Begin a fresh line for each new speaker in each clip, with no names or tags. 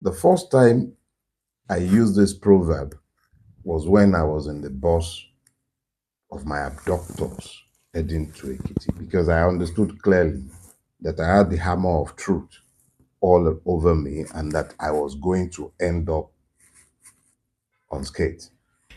The first time I used this proverb was when I was in the bus of my abductors heading to Ekiti because I understood clearly that I had the hammer of truth all over me and that I was going to end up unscathed.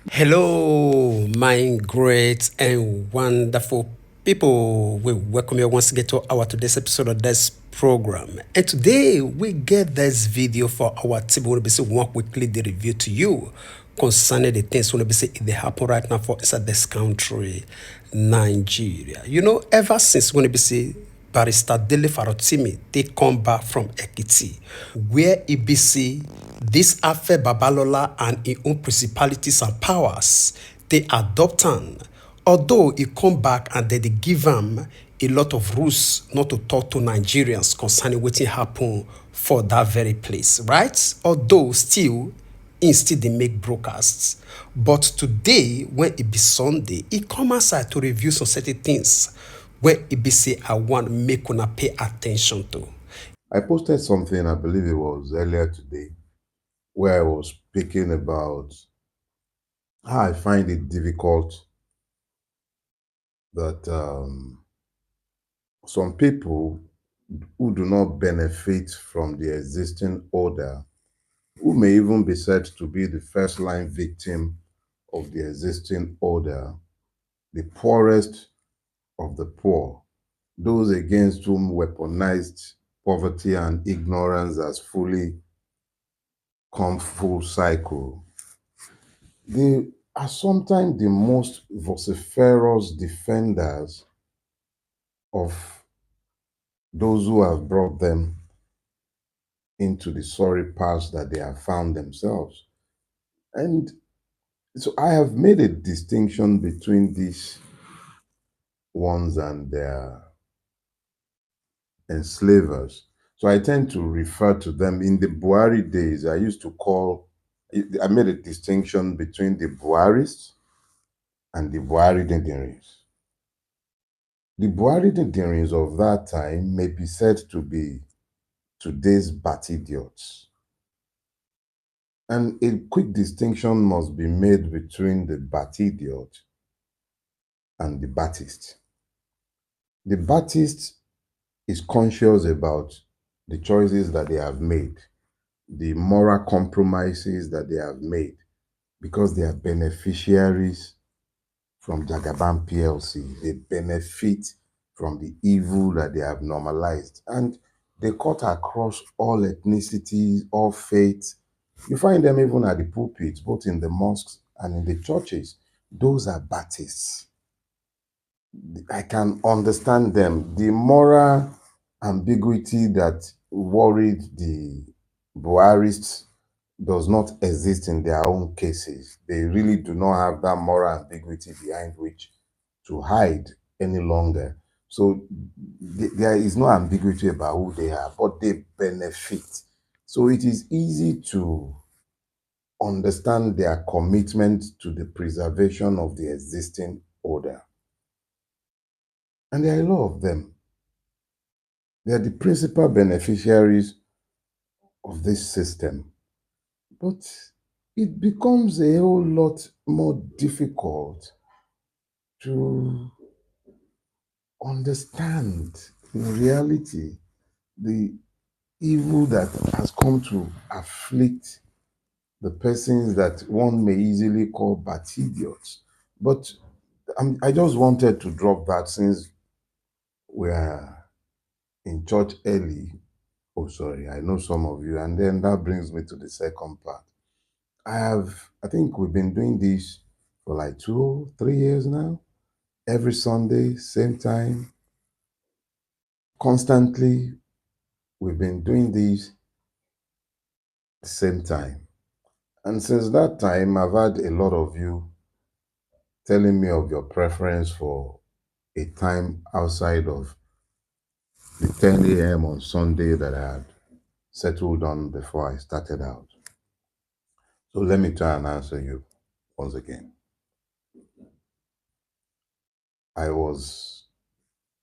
Hello, my great and wonderful people. We welcome you once again to our today's episode of this program. And today we get this video for our team. We'll be saying one quickly the review to you concerning the things we'll be saying they happen right now for inside this country, Nigeria. Ever since we'll be saying Barrister Dele Farotimi they come back from Ekiti, where he be say this Afe Babalola and his own principalities and powers they adopt am. Although he come back and they give am a lot of rules not to talk to Nigerians concerning wetin happen for that very place, right? Although still still dey make broadcasts. But today, when it be Sunday, e come outside to review some certain things wey e be say I want make una pay attention to.
I posted something, I believe it was earlier today, where I was speaking about how I find it difficult that some people who do not benefit from the existing order, who may even be said to be the first line victim of the existing order, the poorest of the poor, those against whom weaponized poverty and ignorance has fully come full cycle. They are sometimes the most vociferous defenders of those who have brought them into the sorry paths that they have found themselves. And so I have made a distinction between these ones and their enslavers. So I tend to refer to them in the Buhari days. I used to call, I made a distinction between the Buharists and the Buhari Dindiris. The Buhari Dindiris of that time may be said to be today's bat idiots. And a quick distinction must be made between the bat idiot and the Baptist. The Baptist is conscious about the choices that they have made, the moral compromises that they have made, because they are beneficiaries from Jagaban PLC. They benefit from the evil that they have normalized. And they cut across all ethnicities, all faiths. You find them even at the pulpits, both in the mosques and in the churches. Those are Baptists. I can understand them. The moral ambiguity that worried the Buharists does not exist in their own cases. They really do not have that moral ambiguity behind which to hide any longer. So there is no ambiguity about who they are, but they benefit. So it is easy to understand their commitment to the preservation of the existing order. And there are a lot of them. They are the principal beneficiaries of this system. But it becomes a whole lot more difficult to understand in reality the evil that has come to afflict the persons that one may easily call bat idiots. But I just wanted to drop that since we're in church early. Oh, sorry, I know some of you. And then that brings me to the second part. I think we've been doing this for like 2, 3 years now. Every Sunday, same time, constantly, we've been doing this the same time. And since that time, I've had a lot of you telling me of your preference for a time outside of the 10 a.m. on Sunday that I had settled on before I started out. So let me try and answer you once again. I was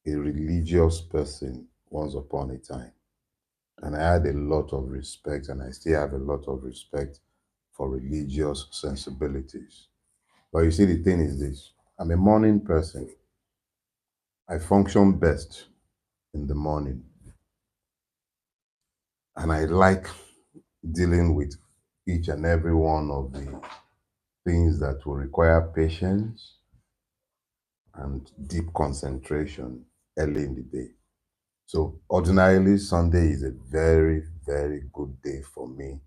a religious person once upon a time. And I had a lot of respect, and I still have a lot of respect for religious sensibilities. But you see, the thing is this: I'm a morning person. I function best in the morning. And I like dealing with each and every one of the things that will require patience and deep concentration early in the day. So ordinarily, Sunday is a very, very good day for me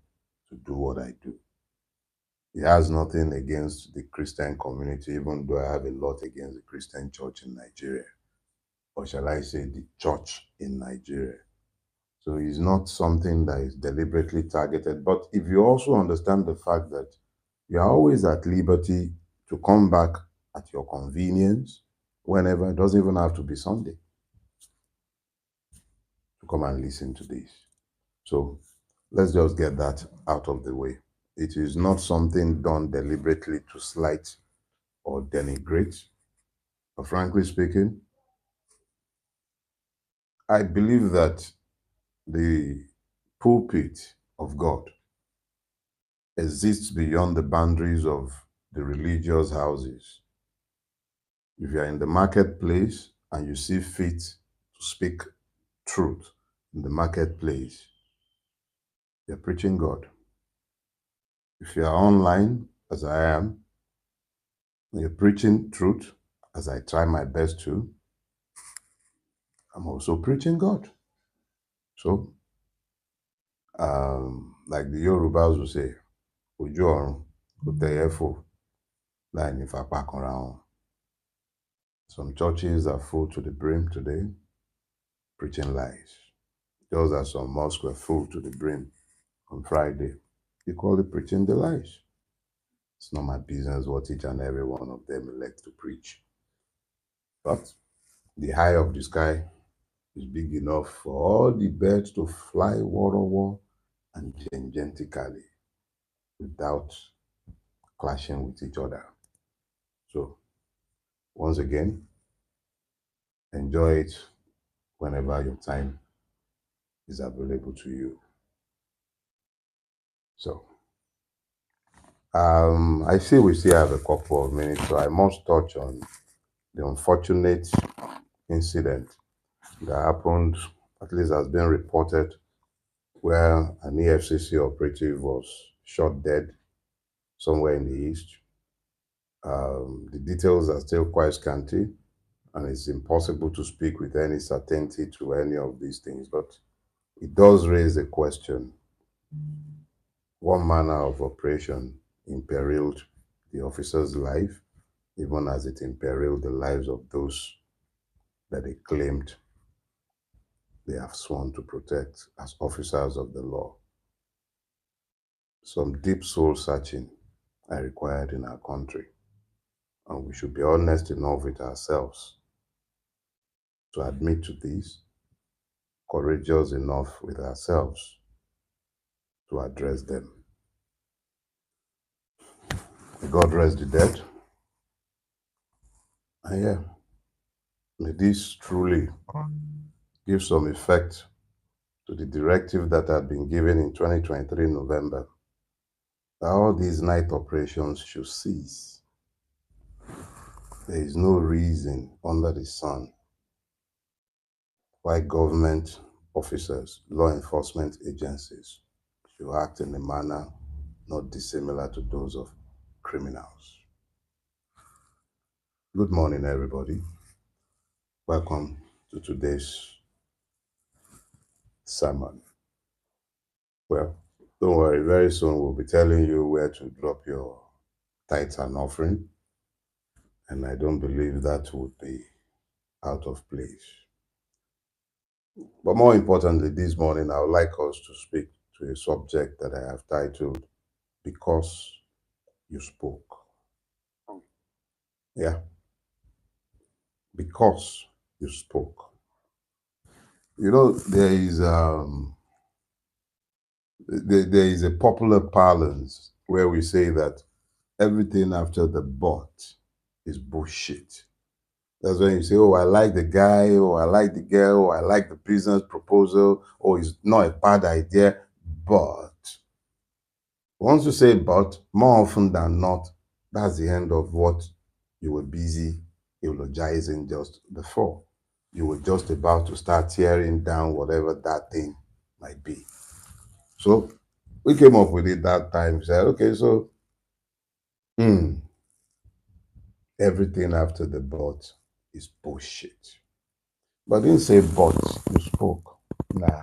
to do what I do. It has nothing against the Christian community, even though I have a lot against the Christian church in Nigeria, or shall I say the church in Nigeria. So it's not something that is deliberately targeted. But if you also understand the fact that you are always at liberty to come back at your convenience, whenever, it doesn't even have to be Sunday, to come and listen to this. So let's just get that out of the way. It is not something done deliberately to slight or denigrate. But frankly speaking, I believe that the pulpit of God exists beyond the boundaries of the religious houses. If you are in the marketplace and you see fit to speak truth in the marketplace, you're preaching God. If you are online, as I am, and you're preaching truth, as I try my best to, I'm also preaching God. So, like the Yorubas will say, Ojú ọ̀run kò tẹ̀yẹ fò láì ní fapá kanra wọn. Some churches are full to the brim today, preaching lies. Just as some mosques were full to the brim on Friday, equally preaching the lies. It's not my business what each and every one of them elect to preach. But the high of the sky is big enough for all the birds to fly war and gengentically without clashing with each other. So, once again, enjoy it whenever your time is available to you. So, I see we still have a couple of minutes, so I must touch on the unfortunate incident that happened, at least has been reported, where an EFCC operative was shot dead somewhere in the east. The details are still quite scanty, and it's impossible to speak with any certainty to any of these things, but it does raise a question. What manner of operation imperiled the officer's life, even as it imperiled the lives of those that they claimed they have sworn to protect as officers of the law? Some deep soul searching are required in our country, and we should be honest enough with ourselves to admit to this, courageous enough with ourselves to address them. May God rest the dead. And yeah, may this truly give some effect to the directive that had been given in 2023 November that all these night operations should cease. There is no reason under the sun why government officers, law enforcement agencies should act in a manner not dissimilar to those of criminals. Good morning, everybody. Welcome to today's sermon. Well, don't worry, very soon we'll be telling you where to drop your tithes and offering, and I don't believe that would be out of place. But more importantly, this morning, I would like us to speak to a subject that I have titled, Because You Spoke. Yeah, because you spoke. You know, there is a popular parlance where we say that everything after the but is bullshit. That's when you say, oh, I like the guy, or I like the girl, or I like the business proposal, or it's not a bad idea. But once you say but, more often than not, that's the end of what you were busy eulogizing just before. You were just about to start tearing down whatever that thing might be. So we came up with it that time. Said, okay, so hmm, everything after the but is bullshit. But I didn't say but, you spoke. Nah,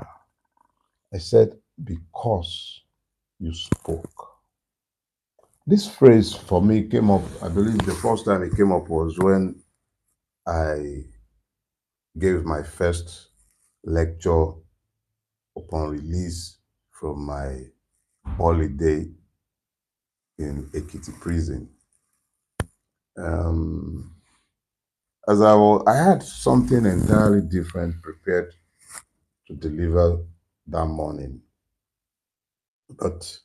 I said because you spoke. This phrase for me came up, I believe the first time it came up was when I gave my first lecture upon release from my holiday in Ekiti prison. Um, I had something entirely different prepared to deliver that morning, but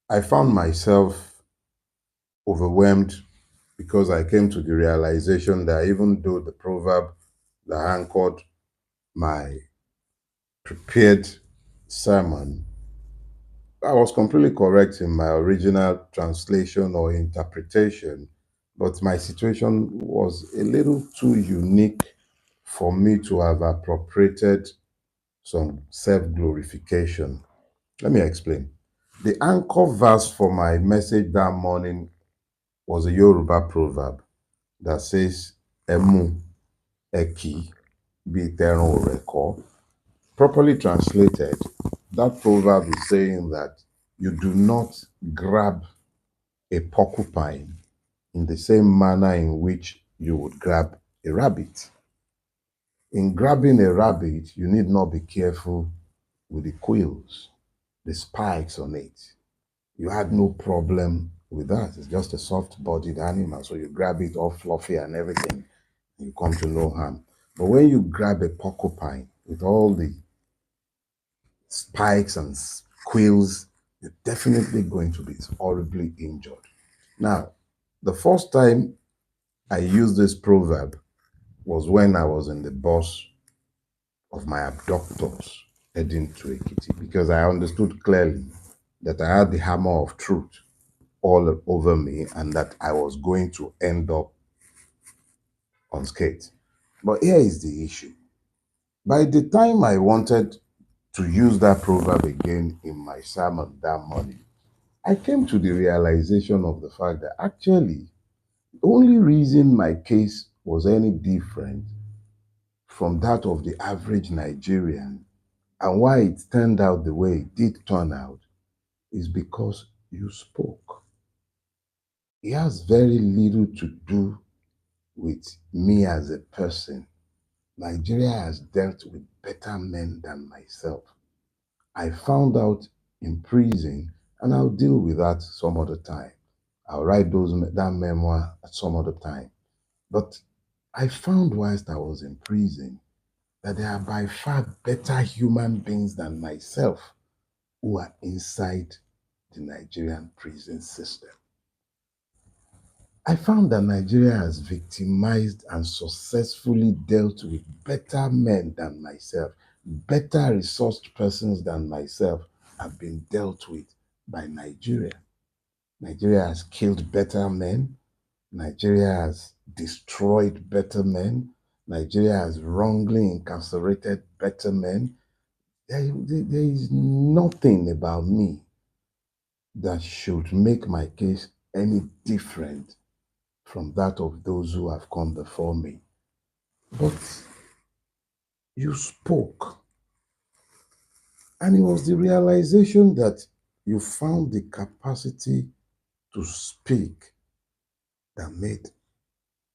I found myself overwhelmed because I came to the realization that even though the proverb that anchored my prepared sermon, I was completely correct in my original translation or interpretation, but my situation was a little too unique for me to have appropriated some self glorification. Let me explain. The anchor verse for my message that morning was a Yoruba proverb that says, Emu, Eki, bi teran oreko. Properly translated, that proverb is saying that you do not grab a porcupine in the same manner in which you would grab a rabbit. In grabbing a rabbit, you need not be careful with the quills, the spikes on it. You had no problem with that. It's just a soft bodied animal. So you grab it all fluffy and everything, and you come to no harm. But when you grab a porcupine with all the spikes and quills, you're definitely going to be horribly injured. Now, the first time I used this proverb was when I was in the bus of my abductors heading to Ekiti because I understood clearly that I had the hammer of truth all over me and that I was going to end up unscathed. But here is the issue. By the time I wanted to use that proverb again in my sermon that morning, I came to the realization of the fact that actually the only reason my case was any different from that of the average Nigerian and why it turned out the way it did turn out is because you spoke. It has very little to do with me as a person. Nigeria has dealt with better men than myself. I found out in prison, and I'll deal with that some other time. I'll write that memoir at some other time. But I found whilst I was in prison that there are by far better human beings than myself who are inside the Nigerian prison system. I found that Nigeria has victimized and successfully dealt with better men than myself, better resourced persons than myself have been dealt with by Nigeria. Nigeria has killed better men. Nigeria has destroyed better men. Nigeria has wrongly incarcerated better men. There is nothing about me that should make my case any different from that of those who have come before me. But you spoke, and it was the realization that you found the capacity to speak that made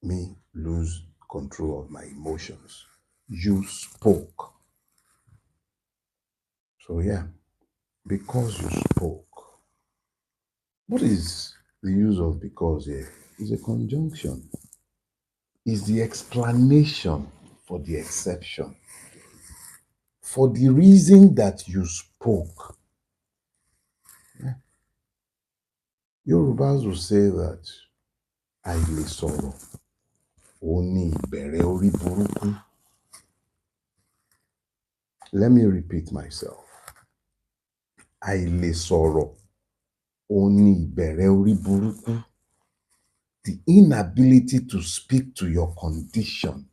me lose control of my emotions. You spoke. So, yeah, because you spoke. What is the use of because here? It's a conjunction, it's the explanation for the exception. For the reason that you spoke, Yorubas will say that I may sorrow. ó ní ìbẹ̀rẹ̀ orí burúkú. Let me repeat myself. Àìlè sọ̀rọ̀ ó ní ìbẹ̀rẹ̀ orí burúkú. The inability to speak to your condition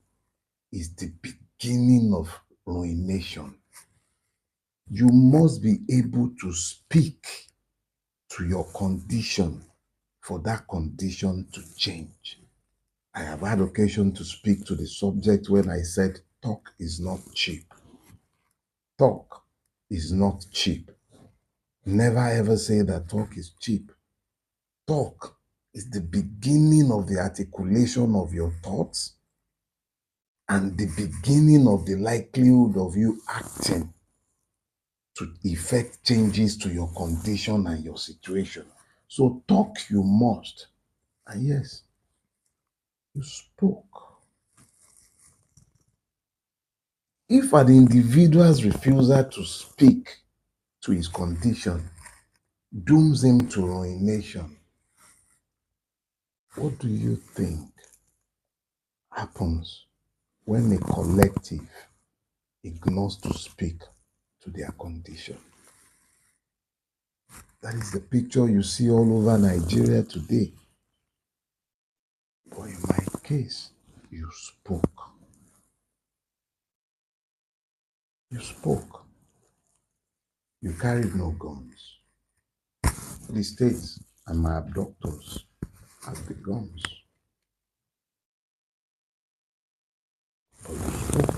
is the beginning of ruination. You must be able to speak to your condition for that condition to change. I have had occasion to speak to the subject when I said talk is not cheap. Talk is not cheap. Never ever say that talk is cheap. Talk is the beginning of the articulation of your thoughts and the beginning of the likelihood of you acting to effect changes to your condition and your situation. So talk you must. And yes, you spoke. If an individual's refusal to speak to his condition dooms him to ruination, what do you think happens when a collective ignores to speak to their condition? That is the picture you see all over Nigeria today. But in my case, you spoke. You spoke. You carried no guns. The states and my abductors have the guns. But you spoke.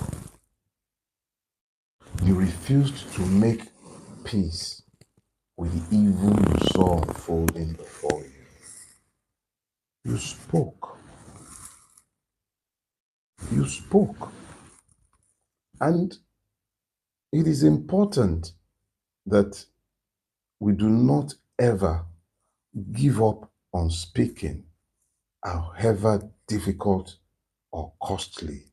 You refused to make peace with the evil you saw unfolding before you. You spoke. You spoke. And it is important that we do not ever give up on speaking, however difficult or costly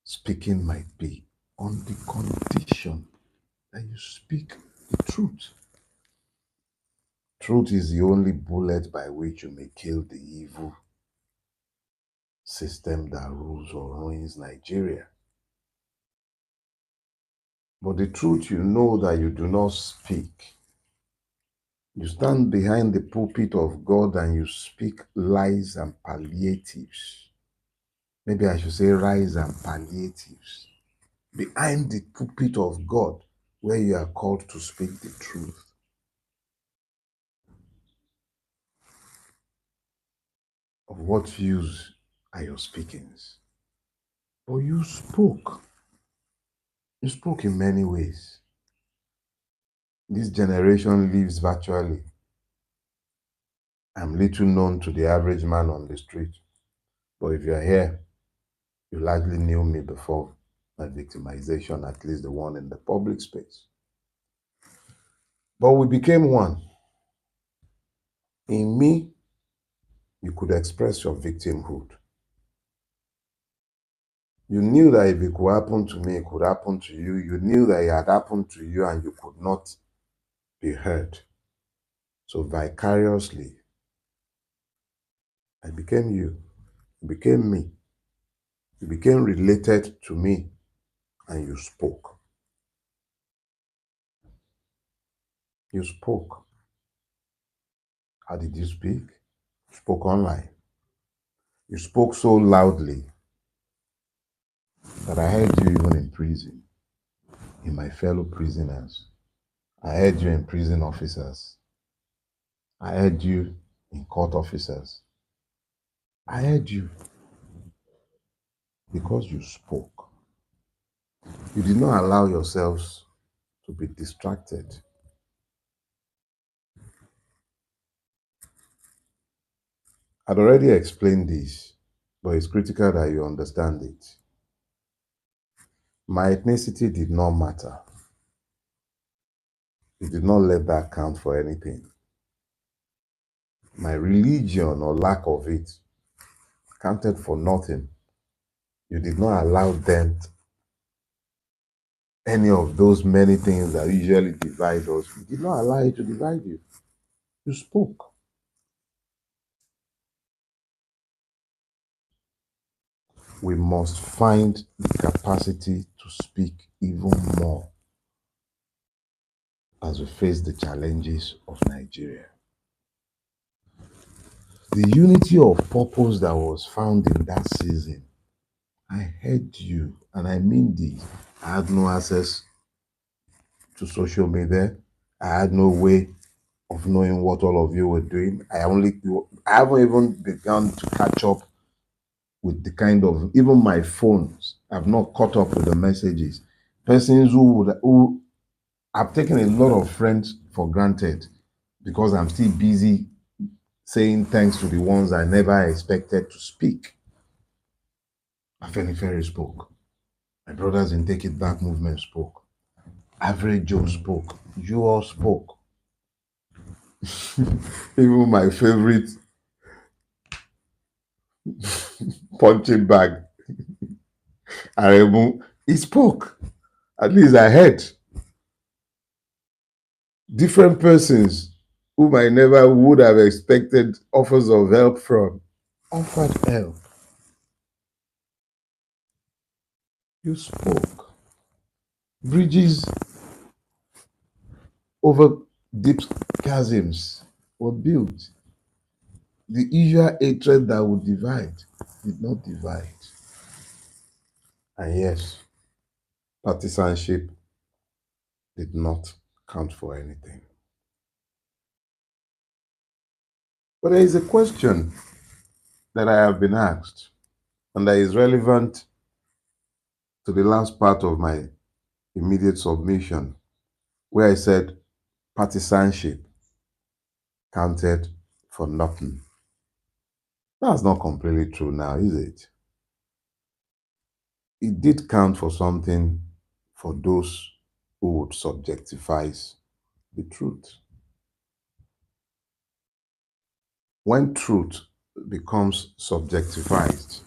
speaking might be, on the condition that you speak the truth. Truth is the only bullet by which you may kill the evil system that rules or ruins Nigeria. But the truth you know that you do not speak. You stand behind the pulpit of God and you speak lies and palliatives. Maybe I should say lies and palliatives. Behind the pulpit of God where you are called to speak the truth. Of what use are your speakings? But you spoke. You spoke in many ways. This generation lives virtually. I'm little known to the average man on the street. But if you're here, you largely knew me before my victimization, at least the one in the public space. But we became one. In me, you could express your victimhood. You knew that if it could happen to me, it could happen to you. You knew that it had happened to you and you could not be hurt. So vicariously, I became you. You became me. You became related to me and you spoke. You spoke. How did you speak? You spoke online. You spoke so loudly that I heard you even in prison, in my fellow prisoners. I heard you in prison officers. I heard you in court officers. I heard you because you spoke. You did not allow yourselves to be distracted. I'd already explained this, but it's critical that you understand it. My ethnicity did not matter. You did not let that count for anything. My religion or lack of it counted for nothing. You did not allow them any of those many things that usually divide us. You did not allow it to divide you. You spoke. we must find the capacity to speak even more as we face the challenges of Nigeria. The unity of purpose that was found in that season, I heard you, and I mean this. I had no access to social media. I had no way of knowing what all of you were doing. I haven't even begun to catch up with the kind of, even my phones. I've not caught up with the messages. Persons who I've taken a lot of friends for granted because I'm still busy saying thanks to the ones I never expected to speak. Afe Ferry spoke. My brothers in Take It Back movement spoke. Average Joe spoke. You all spoke. Even my favorite punching bag, Aremu, he spoke. At least I heard different persons whom I never would have expected offers of help from offered help. You spoke. Bridges over deep chasms were built. The usual hatred that would divide did not divide. And yes, partisanship did not count for anything. But there is a question that I have been asked, and that is relevant to the last part of my immediate submission, where I said partisanship counted for nothing. That's not completely true now, is it? It did count for something for those who would subjectify the truth. When truth becomes subjectified,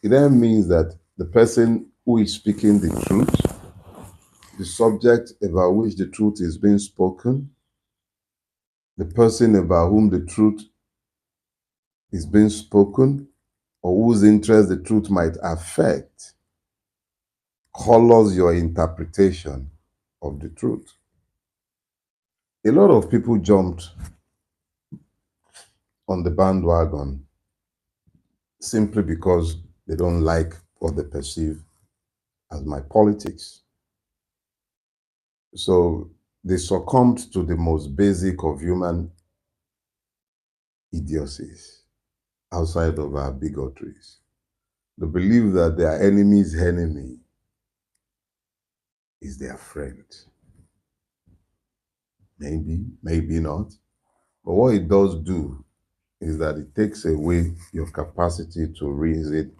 it then means that the person who is speaking the truth, the subject about which the truth is being spoken, the person about whom the truth is being spoken, or whose interest the truth might affect, colors your interpretation of the truth. A lot of people jumped on the bandwagon simply because they don't like what they perceive as my politics. So they succumbed to the most basic of human idiocies outside of our bigotries. They believe that their enemy's enemy is their friend. Maybe, maybe not. But what it does do is that it takes away your capacity to reason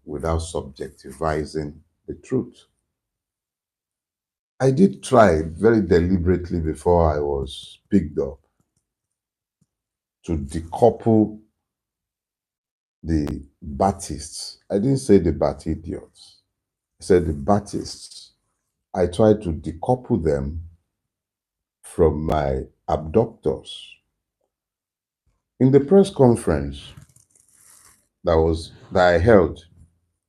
without subjectivizing the truth. I did try very deliberately before I was picked up to decouple the Baptists. I didn't say the Baptists. I said the Baptists. I tried to decouple them from my abductors. In the press conference that I held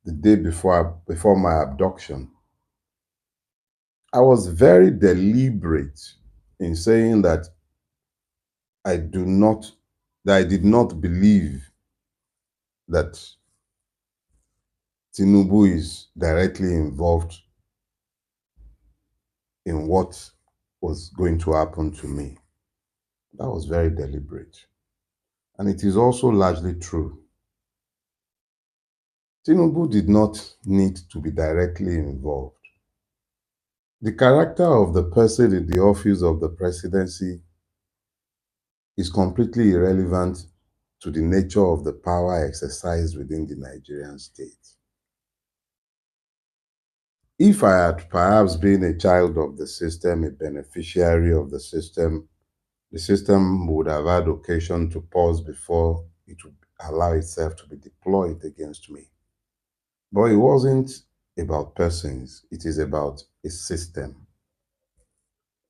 the day before my abduction, I was very deliberate in saying that I did not believe that Tinubu is directly involved in what was going to happen to me. That was very deliberate. And it is also largely true. Tinubu did not need to be directly involved. The character of the person in the office of the presidency is completely irrelevant to the nature of the power exercised within the Nigerian state. If I had perhaps been a child of the system, a beneficiary of the system would have had occasion to pause before it would allow itself to be deployed against me. But it wasn't about persons, it is about a system.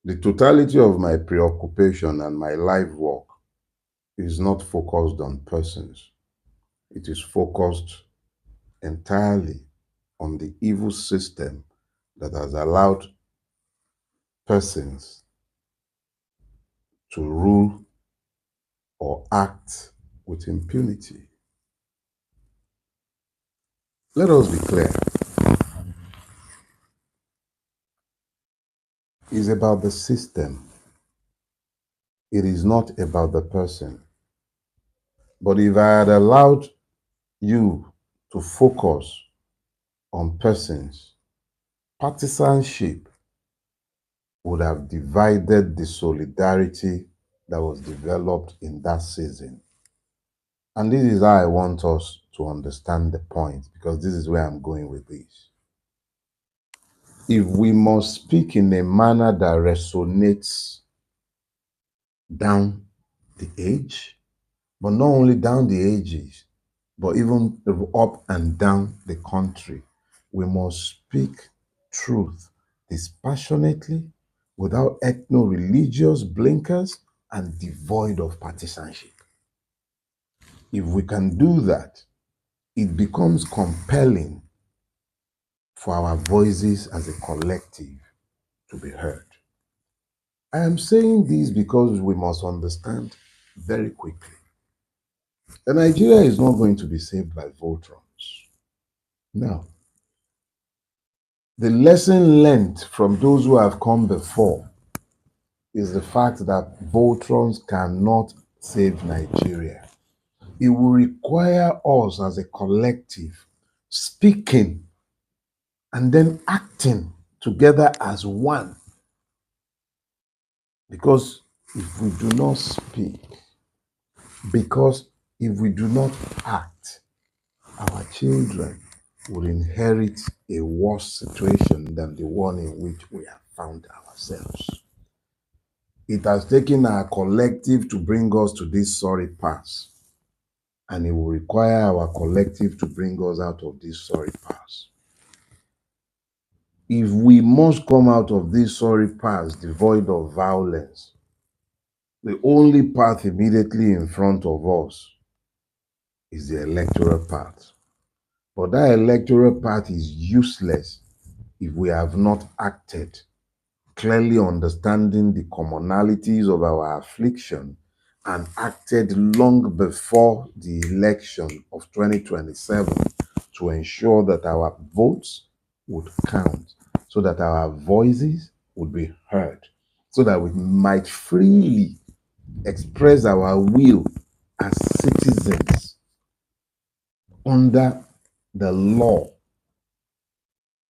The totality of my preoccupation and my life work is not focused on persons. It is focused entirely on the evil system that has allowed persons to rule or act with impunity. Let us be clear. It's about the system. It is not about the person. But if I had allowed you to focus on persons, partisanship would have divided the solidarity that was developed in that season. And this is how I want us to understand the point, because this is where I'm going with this. If we must speak in a manner that resonates down the age, but not only down the ages, but even up and down the country, we must speak truth dispassionately, without ethno-religious blinkers, and devoid of partisanship. If we can do that, it becomes compelling for our voices as a collective to be heard. I am saying this because we must understand very quickly that Nigeria is not going to be saved by Voltrons. No. The lesson learned from those who have come before is the fact that Voltrons cannot save Nigeria. It will require us as a collective speaking and then acting together as one. Because if we do not speak, because if we do not act, our children will inherit a worse situation than the one in which we have found ourselves. It has taken our collective to bring us to this sorry pass, and it will require our collective to bring us out of this sorry pass. If we must come out of this sorry pass devoid of violence, the only path immediately in front of us is the electoral path. But that electoral path is useless if we have not acted, clearly understanding the commonalities of our affliction, and acted long before the election of 2027 to ensure that our votes would count, so that our voices would be heard, so that we might freely express our will as citizens under the law.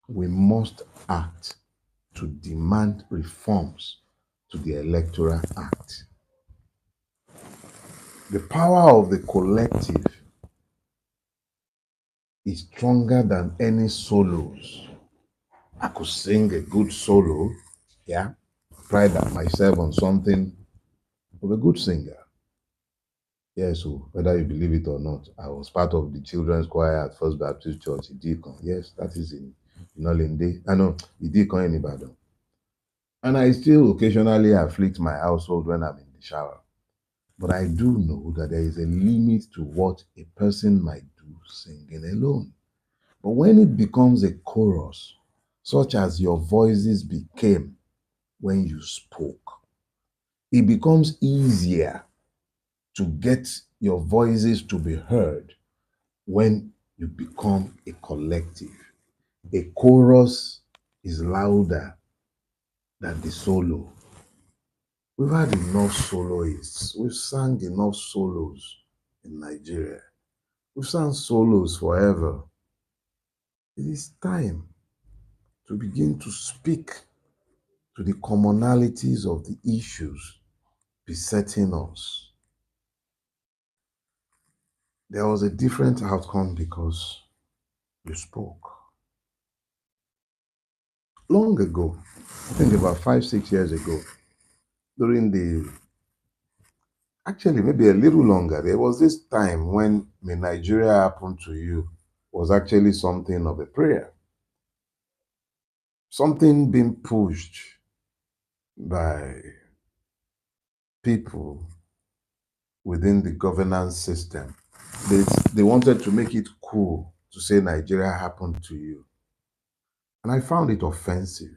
We must act to demand reforms to the Electoral Act. The power of the collective is stronger than any solos. I could sing a good solo, yeah, pride myself on something of a good singer. Yeah, so whether you believe it or not, I was part of the children's choir at First Baptist Church, Idikon. Yes, that is in Olinde. I know, Idikon in Ibadan. And I still occasionally afflict my household when I'm in the shower. But I do know that there is a limit to what a person might do singing alone. But when it becomes a chorus, such as your voices became when you spoke, it becomes easier to get your voices to be heard when you become a collective. A chorus is louder than the solo. We've had enough soloists. We've sang enough solos in Nigeria. We've sung solos forever. It is time to begin to speak to the commonalities of the issues besetting us. There was a different outcome because you spoke. Long ago, I think about 5, 6 years ago, during actually maybe a little longer, there was this time when May Nigeria Happen to You was actually something of a prayer. Something being pushed by people within the governance system. They wanted to make it cool to say Nigeria happened to you. And I found it offensive.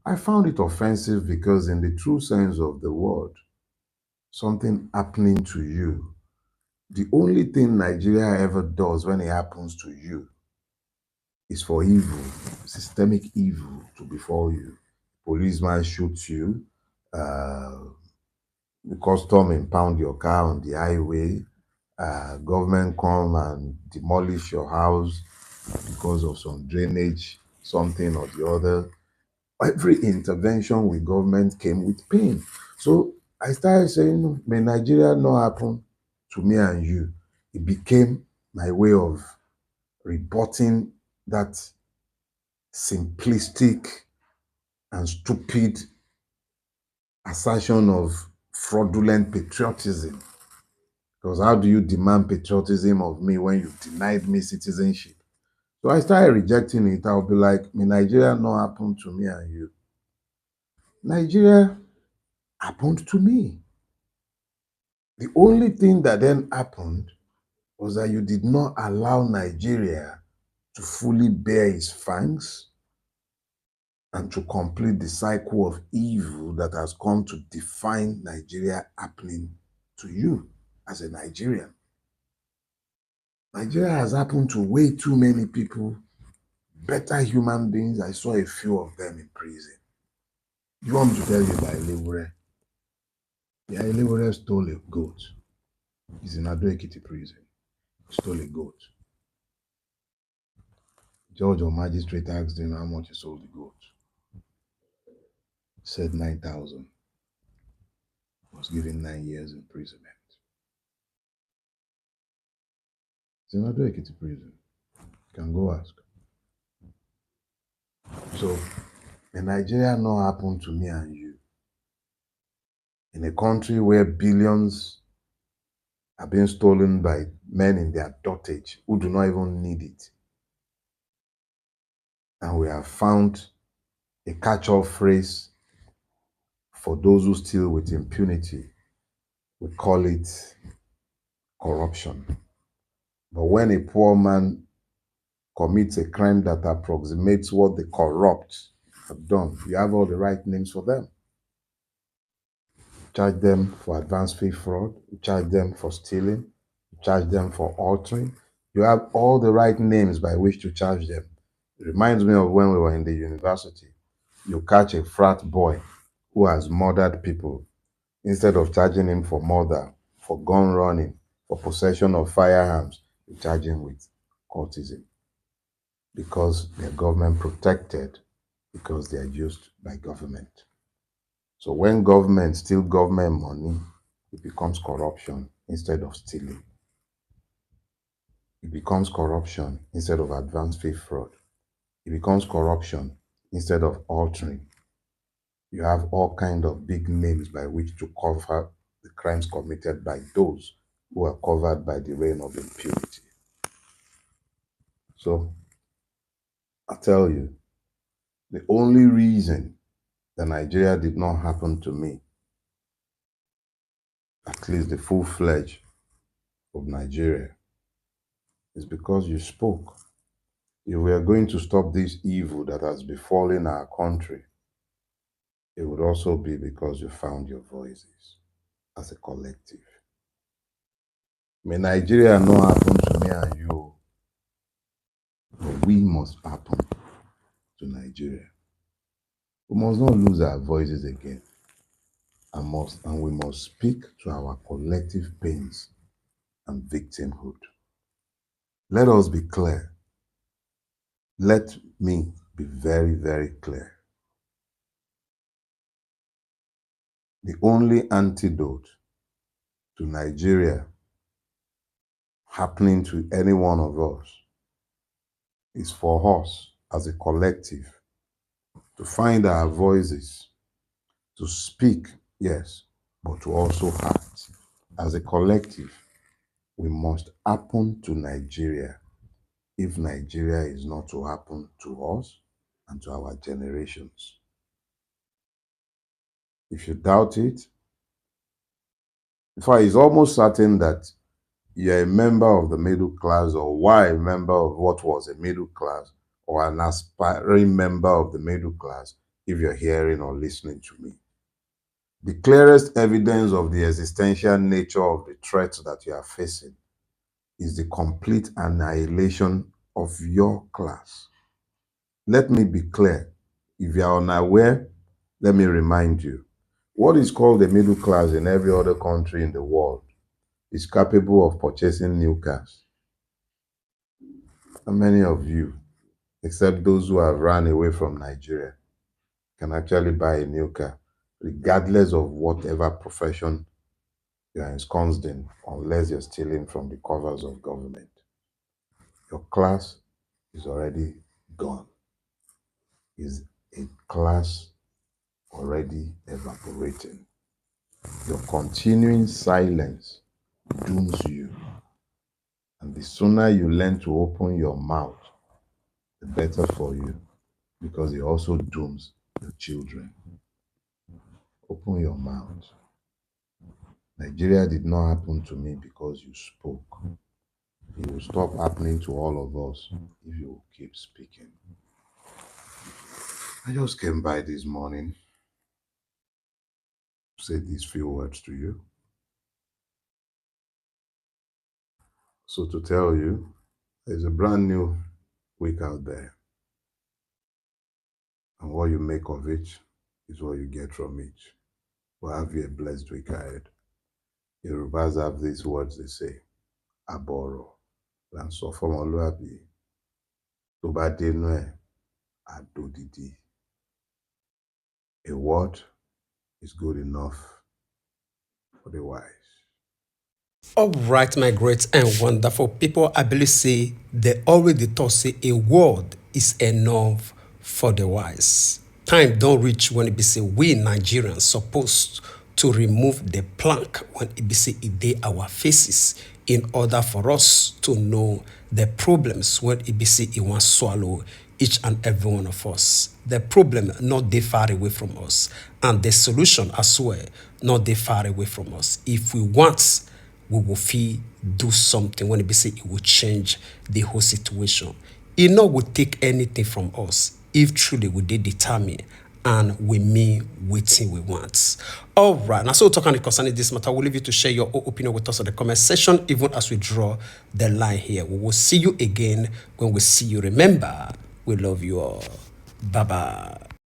I found it offensive because, in the true sense of the word, something happening to you, the only thing Nigeria ever does when it happens to you is for evil, systemic evil to befall you. Policeman shoots you, uh, the custom impound your car on the highway, government come and demolish your house because of some drainage, something or the other. Every intervention with government came with pain. So I started saying, may Nigeria not happen to me and you. It became my way of rebutting that simplistic and stupid assertion of fraudulent patriotism. Because how do you demand patriotism of me when you've denied me citizenship? So I started rejecting it. I'll be like, may Nigeria not happen to me and you. Nigeria happened to me. The only thing that then happened was that you did not allow Nigeria to fully bear its fangs and to complete the cycle of evil that has come to define Nigeria happening to you as a Nigerian. Nigeria has happened to way too many people, better human beings. I saw a few of them in prison. You want me to tell you about Elewure? Yeah, Elewure stole a goat. He's in Ado Ekiti prison. He stole a goat. Judge or magistrate asked him how much he sold the goat. He said 9,000. Was given 9 years imprisonment. It's in Ado Ekiti prison. You can go ask. So, in Nigeria not happen to me and you. In a country where billions are being stolen by men in their dotage who do not even need it. And we have found a catch-all phrase for those who steal with impunity. We call it corruption. But when a poor man commits a crime that approximates what the corrupt have done, you have all the right names for them. You charge them for advance fee fraud, you charge them for stealing, you charge them for altering. You have all the right names by which to charge them. It reminds me of when we were in the university. You catch a frat boy who has murdered people. Instead of charging him for murder, for gun running, for possession of firearms, you charge him with cultism because they're government protected, because they're used by government. So when government steal government money, it becomes corruption instead of stealing. It becomes corruption instead of advance fee fraud. It becomes corruption instead of altering. You have all kind of big names by which to cover the crimes committed by those who are covered by the reign of impunity. So I tell you, the only reason that Nigeria did not happen to me, at least the full-fledged of Nigeria, is because you spoke. If we are going to stop this evil that has befallen our country, it would also be because you found your voices as a collective. May Nigeria not happen to me and you, but we must happen to Nigeria. We must not lose our voices again, and we must speak to our collective pains and victimhood. Let us be clear. Let me be very, very clear. The only antidote to Nigeria happening to any one of us is for us as a collective to find our voices, to speak, yes, but to also act. As a collective, we must happen to Nigeria if Nigeria is not to happen to us and to our generations. If you doubt it, in fact, it's almost certain that you're a member of the middle class or were a member of what was a middle class or an aspiring member of the middle class if you're hearing or listening to me. The clearest evidence of the existential nature of the threat that you are facing is the complete annihilation of your class. Let me be clear. If you are unaware, let me remind you. What is called the middle class in every other country in the world is capable of purchasing new cars. And many of you, except those who have run away from Nigeria, can actually buy a new car, regardless of whatever profession you are ensconced in, unless you're stealing from the covers of government. Your class is already gone. Is a class already evaporating. Your continuing silence dooms you. And the sooner you learn to open your mouth, the better for you, because it also dooms your children. Open your mouth. Nigeria did not happen to me because you spoke. It will stop happening to all of us if you keep speaking. I just came by this morning to say these few words to you. So to tell you, there's a brand new week out there. And what you make of it is what you get from it. We'll have you a blessed week ahead. Yorubas have these words they say, Aboro, Lansofomoluabi, Tobadenue, Adodidi. A word is good enough for the wise.
All right, my great and wonderful people, I believe say they already thought say a word is enough for the wise. Time don't reach when it be say we Nigerians supposed to remove the plank when it be say it dey our faces in order for us to know the problems when it be say it want swallow each and every one of us. The problem not dey far away from us, and the solution as well not dey far away from us. If we want, we will feel do something when it be say it will change the whole situation. It not will take anything from us if truly we did determine and we mean wetin we want. All right, now so talking concerning this matter, we'll leave you to share your own opinion with us in the comment section, even as we draw the line here. We will see you again when we see you. Remember, we love you all. Bye bye.